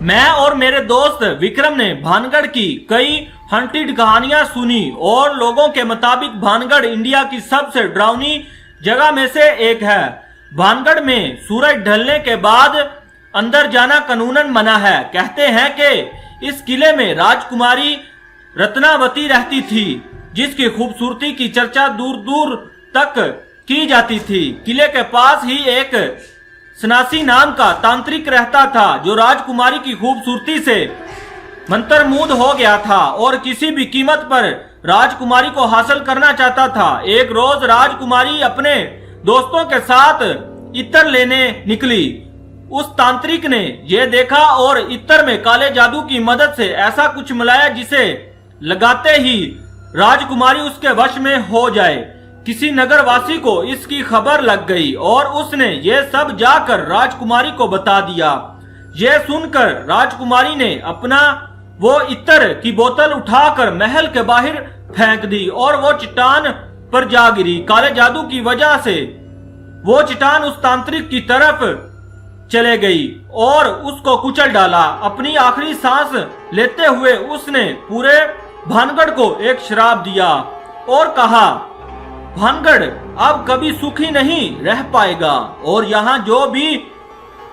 मैं और मेरे दोस्त विक्रम ने भानगढ़ की कई हंटेड कहानियां सुनी और लोगों के मुताबिक भानगढ़ इंडिया की सबसे डरावनी जगह में से एक है। भानगढ़ में सूरज ढलने के बाद अंदर जाना कानूनन मना है। कहते हैं कि इस किले में राजकुमारी रत्नावती रहती थी, जिसकी खूबसूरती की चर्चा दूर दूर तक की जाती थी। किले के पास ही एक सनासी नाम का तांत्रिक रहता था, जो राजकुमारी की खूबसूरती से मंत्रमुग्ध हो गया था और किसी भी कीमत पर राजकुमारी को हासिल करना चाहता था। एक रोज राजकुमारी अपने दोस्तों के साथ इत्र लेने निकली। उस तांत्रिक ने यह देखा और इत्र में काले जादू की मदद से ऐसा कुछ मिलाया जिसे लगाते ही राजकुमारी उसके वश में हो जाए। किसी नगरवासी को इसकी खबर लग गई और उसने ये सब जाकर राजकुमारी को बता दिया। यह सुनकर राजकुमारी ने अपना वो इत्र की बोतल उठाकर महल के बाहर फेंक दी और वो चट्टान पर जा गिरी। काले जादू की वजह से वो चट्टान उस तांत्रिक की तरफ चले गई और उसको कुचल डाला। अपनी आखिरी सांस लेते हुए उसने पूरे भानगढ़ को एक श्राप दिया और कहा, भानगढ़ अब कभी सुखी नहीं रह पाएगा और यहाँ जो भी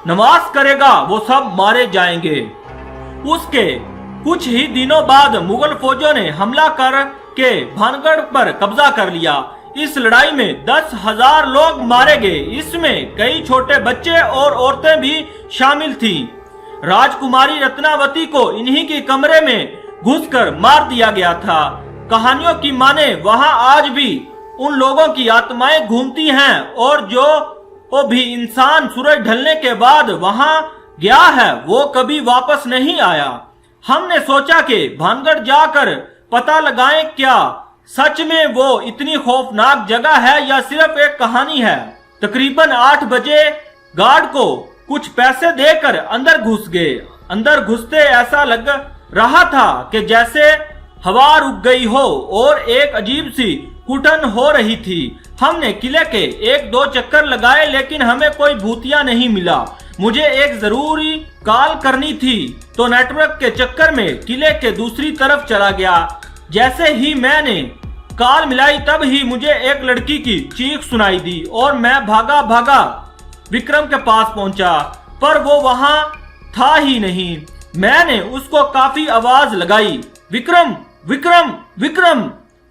नमाज करेगा वो सब मारे जाएंगे। उसके कुछ ही दिनों बाद मुगल फौजों ने हमला करके भानगढ़ पर कब्जा कर लिया। इस लड़ाई में 10,000 लोग मारे गए। इसमें कई छोटे बच्चे और औरतें भी शामिल थीं। राजकुमारी रत्नावती को इन्हीं के कमरे में घुसकर मार दिया गया था। कहानियों की माने वहां आज भी उन लोगों की आत्माएं घूमती हैं और जो भी इंसान सूरज ढलने के बाद वहां गया है वो कभी वापस नहीं आया। हमने सोचा कि भानगढ़ जाकर पता लगाएं क्या सच में वो इतनी खौफनाक जगह है या सिर्फ एक कहानी है। तकरीबन 8 बजे गार्ड को कुछ पैसे देकर अंदर घुस गए। अंदर घुसते ऐसा लग रहा था कि जैसे हवा रुक गई हो और एक अजीब सी घुटन हो रही थी। हमने किले के 1-2 चक्कर लगाए लेकिन हमें कोई भूतिया नहीं मिला। मुझे एक जरूरी कॉल करनी थी तो नेटवर्क के चक्कर में किले के दूसरी तरफ चला गया। जैसे ही मैंने कॉल मिलाई तब ही मुझे एक लड़की की चीख सुनाई दी और मैं भागा भागा विक्रम के पास पहुंचा, पर वो वहां था ही नहीं। मैंने उसको काफी आवाज लगाई, विक्रम विक्रम विक्रम,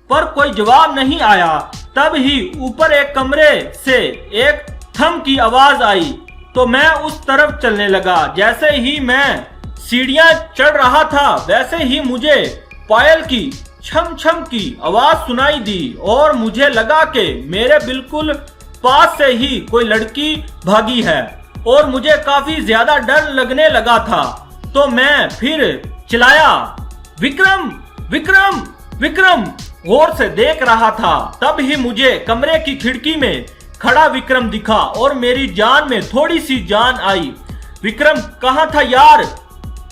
पर कोई जवाब नहीं आया। तब ही ऊपर एक कमरे से एक थम की आवाज आई तो मैं उस तरफ चलने लगा। जैसे ही मैं सीढ़ियां चढ़ रहा था वैसे ही मुझे पायल की छम छम की आवाज सुनाई दी और मुझे लगा कि मेरे बिल्कुल पास से ही कोई लड़की भागी है और मुझे काफी ज्यादा डर लगने लगा था। तो मैं फिर चिल्लाया, विक्रम विक्रम विक्रम, गौर से देख रहा था। तब ही मुझे कमरे की खिड़की में खड़ा विक्रम दिखा और मेरी जान में थोड़ी सी जान आई। विक्रम कहाँ था यार,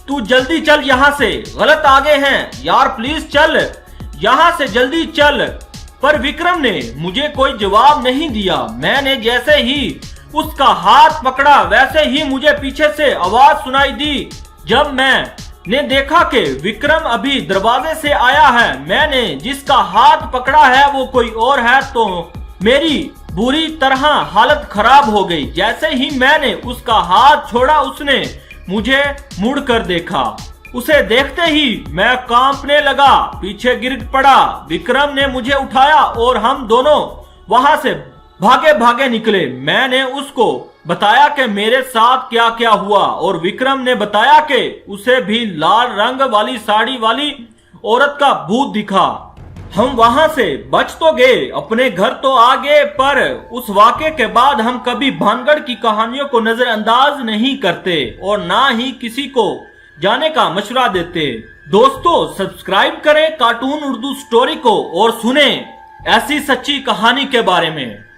तू जल्दी चल यहाँ से, गलत आगे हैं यार, प्लीज चल यहाँ से, जल्दी चल। पर विक्रम ने मुझे कोई जवाब नहीं दिया। मैंने जैसे ही उसका हाथ पकड़ा वैसे ही मुझे पीछे से आवाज सुनाई दी। जब मैंने देखा कि विक्रम अभी दरवाजे से आया है, मैंने जिसका हाथ पकड़ा है वो कोई और है, तो मेरी बुरी तरह हालत खराब हो गई। जैसे ही मैंने उसका हाथ छोड़ा उसने मुझे मुड़कर देखा। उसे देखते ही मैं कांपने लगा, पीछे गिर पड़ा। विक्रम ने मुझे उठाया और हम दोनों वहां से भागे भागे निकले। मैंने उसको बताया कि मेरे साथ क्या क्या हुआ और विक्रम ने बताया कि उसे भी लाल रंग वाली साड़ी वाली औरत का भूत दिखा। हम वहां से बच तो गए, अपने घर तो आ गए, पर उस वाक़े के बाद हम कभी भानगढ़ की कहानियों को नजरअंदाज नहीं करते और ना ही किसी को जाने का मशवरा देते। दोस्तों सब्सक्राइब करें कार्टून उर्दू स्टोरी को और सुने ऐसी सच्ची कहानी के बारे में।